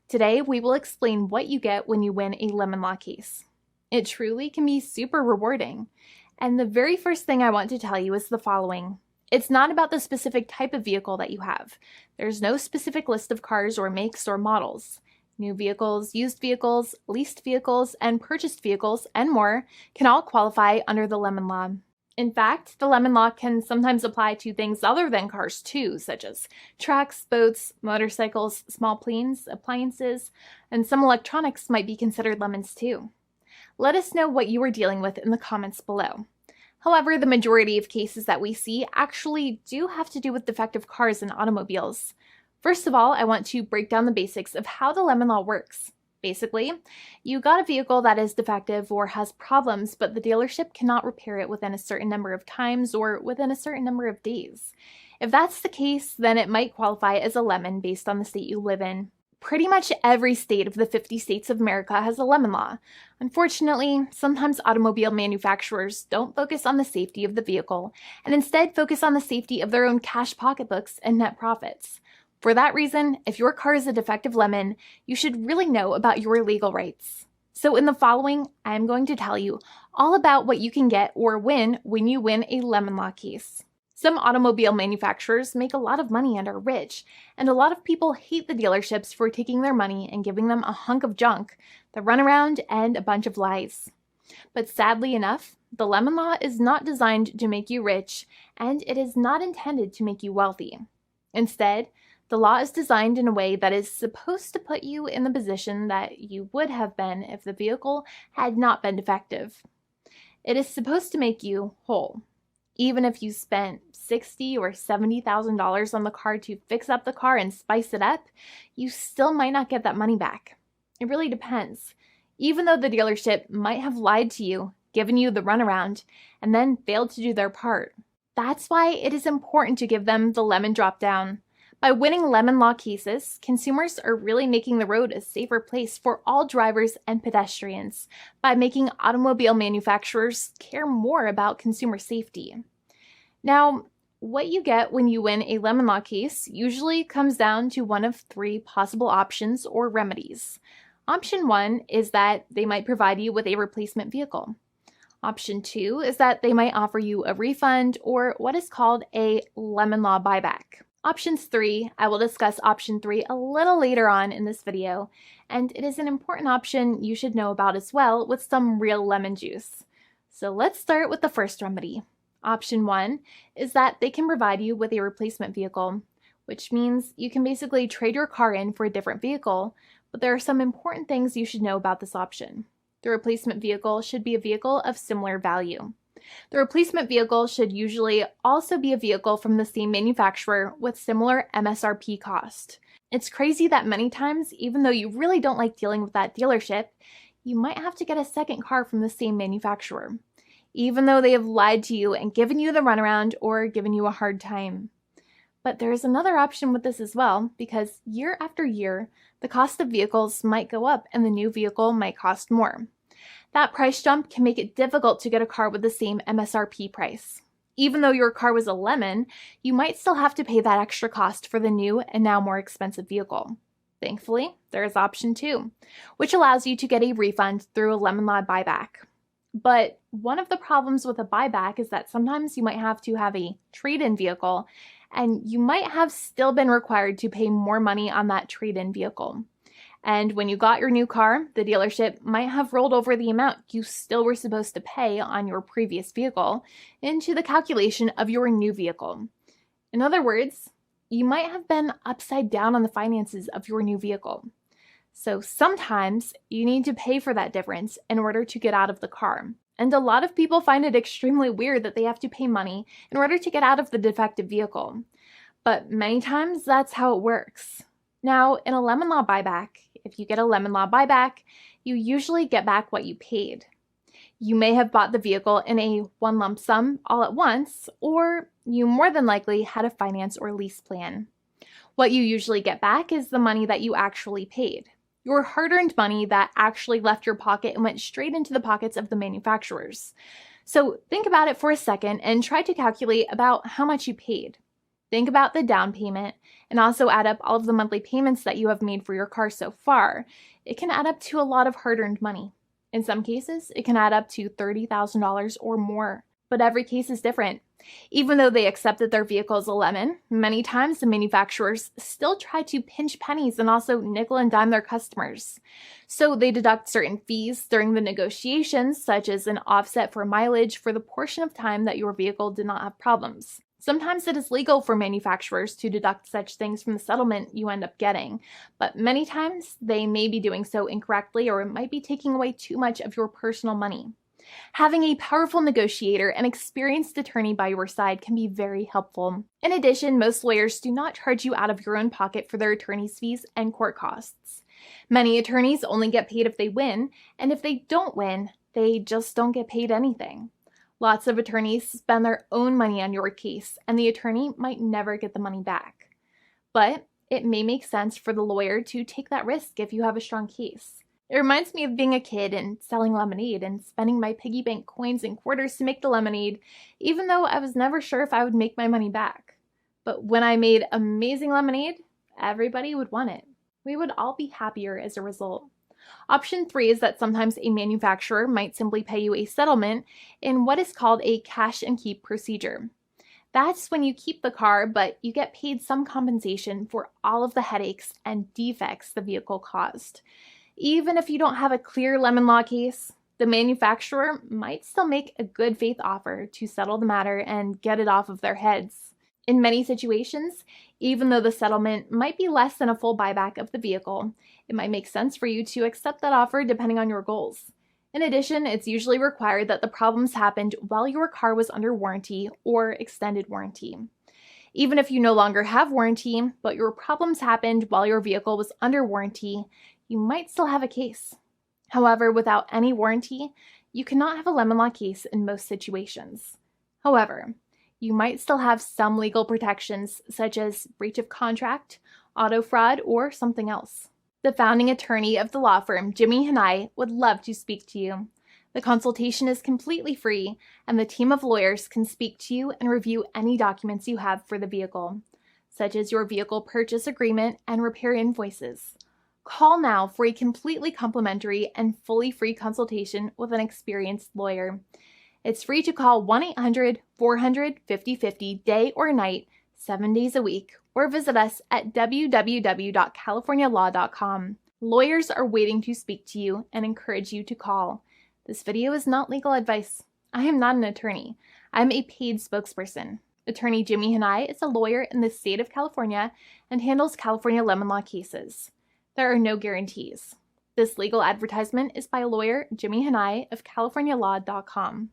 Today, we will explain what you get when you win a lemon law case. It truly can be super rewarding. And the very first thing I want to tell you is the following. It's not about the specific type of vehicle that you have. There's no specific list of cars or makes or models. New vehicles, used vehicles, leased vehicles, and purchased vehicles, and more can all qualify under the lemon law. In fact, the lemon law can sometimes apply to things other than cars too, such as trucks, boats, motorcycles, small planes, appliances, and some electronics might be considered lemons too. Let us know what you are dealing with in the comments below. However, the majority of cases that we see actually do have to do with defective cars and automobiles. First of all, I want to break down the basics of how the lemon law works. Basically, you got a vehicle that is defective or has problems, but the dealership cannot repair it within a certain number of times or within a certain number of days. If that's the case, then it might qualify as a lemon based on the state you live in. Pretty much every state of the 50 states of America has a lemon law. Unfortunately, sometimes automobile manufacturers don't focus on the safety of the vehicle and instead focus on the safety of their own cash pocketbooks and net profits. For that reason, if your car is a defective lemon, you should really know about your legal rights. So in the following, I am going to tell you all about what you can get or win when you win a lemon law case. Some automobile manufacturers make a lot of money and are rich, and a lot of people hate the dealerships for taking their money and giving them a hunk of junk, the runaround, and a bunch of lies. But sadly enough, the lemon law is not designed to make you rich, and it is not intended to make you wealthy. Instead, the law is designed in a way that is supposed to put you in the position that you would have been if the vehicle had not been defective. It is supposed to make you whole. Even if you spent $60,000 or $70,000 on the car to fix up the car and spice it up, you still might not get that money back. It really depends. Even though the dealership might have lied to you, given you the runaround, and then failed to do their part. That's why it is important to give them the lemon drop down. By winning lemon law cases, consumers are really making the road a safer place for all drivers and pedestrians by making automobile manufacturers care more about consumer safety. Now, what you get when you win a lemon law case usually comes down to one of three possible options or remedies. Option 1 is that they might provide you with a replacement vehicle. Option 2 is that they might offer you a refund or what is called a lemon law buyback. Options 3, I will discuss option 3 a little later on in this video, and it is an important option you should know about as well with some real lemon juice. So let's start with the first remedy. Option 1 is that they can provide you with a replacement vehicle, which means you can basically trade your car in for a different vehicle, but there are some important things you should know about this option. The replacement vehicle should be a vehicle of similar value. The replacement vehicle should usually also be a vehicle from the same manufacturer with similar MSRP cost. It's crazy that many times, even though you really don't like dealing with that dealership, you might have to get a second car from the same manufacturer, even though they have lied to you and given you the runaround or given you a hard time. But there is another option with this as well, because year after year, the cost of vehicles might go up and the new vehicle might cost more. That price jump can make it difficult to get a car with the same MSRP price. Even though your car was a lemon, you might still have to pay that extra cost for the new and now more expensive vehicle. Thankfully, there is option 2, which allows you to get a refund through a lemon law buyback. But one of the problems with a buyback is that sometimes you might have to have a trade-in vehicle, and you might have still been required to pay more money on that trade-in vehicle. And when you got your new car, the dealership might have rolled over the amount you still were supposed to pay on your previous vehicle into the calculation of your new vehicle. In other words, you might have been upside down on the finances of your new vehicle. So sometimes you need to pay for that difference in order to get out of the car. And a lot of people find it extremely weird that they have to pay money in order to get out of the defective vehicle. But many times that's how it works. Now, in a lemon law buyback, if you get a lemon law buyback, you usually get back what you paid. You may have bought the vehicle in a one lump sum all at once, or you more than likely had a finance or lease plan. What you usually get back is the money that you actually paid. Your hard-earned money that actually left your pocket and went straight into the pockets of the manufacturers. So think about it for a second and try to calculate about how much you paid. Think about the down payment and also add up all of the monthly payments that you have made for your car so far, it can add up to a lot of hard-earned money. In some cases, it can add up to $30,000 or more, but every case is different. Even though they accept that their vehicle is a lemon, many times the manufacturers still try to pinch pennies and also nickel and dime their customers. So they deduct certain fees during the negotiations, such as an offset for mileage for the portion of time that your vehicle did not have problems. Sometimes it is legal for manufacturers to deduct such things from the settlement you end up getting, but many times they may be doing so incorrectly, or it might be taking away too much of your personal money. Having a powerful negotiator and experienced attorney by your side can be very helpful. In addition, most lawyers do not charge you out of your own pocket for their attorney's fees and court costs. Many attorneys only get paid if they win, and if they don't win, they just don't get paid anything. Lots of attorneys spend their own money on your case, and the attorney might never get the money back. But it may make sense for the lawyer to take that risk if you have a strong case. It reminds me of being a kid and selling lemonade and spending my piggy bank coins and quarters to make the lemonade, even though I was never sure if I would make my money back. But when I made amazing lemonade, everybody would want it. We would all be happier as a result. Option 3 is that sometimes a manufacturer might simply pay you a settlement in what is called a cash and keep procedure. That's when you keep the car, but you get paid some compensation for all of the headaches and defects the vehicle caused. Even if you don't have a clear lemon law case, the manufacturer might still make a good faith offer to settle the matter and get it off of their heads. In many situations, even though the settlement might be less than a full buyback of the vehicle, it might make sense for you to accept that offer depending on your goals. In addition, it's usually required that the problems happened while your car was under warranty or extended warranty. Even if you no longer have warranty, but your problems happened while your vehicle was under warranty, you might still have a case. However, without any warranty, you cannot have a lemon law case in most situations. However, you might still have some legal protections, such as breach of contract, auto fraud, or something else. The founding attorney of the law firm, Jimmy and I, would love to speak to you. The consultation is completely free, and the team of lawyers can speak to you and review any documents you have for the vehicle, such as your vehicle purchase agreement and repair invoices. Call now for a completely complimentary and fully free consultation with an experienced lawyer. It's free to call 1-800-400-5050 day or night, 7 days a week, or visit us at www.californialaw.com. Lawyers are waiting to speak to you and encourage you to call. This video is not legal advice. I am not an attorney. I'm a paid spokesperson. Attorney Jimmy Hanai is a lawyer in the state of California and handles California lemon law cases. There are no guarantees. This legal advertisement is by lawyer Jimmy Hanai of CaliforniaLaw.com.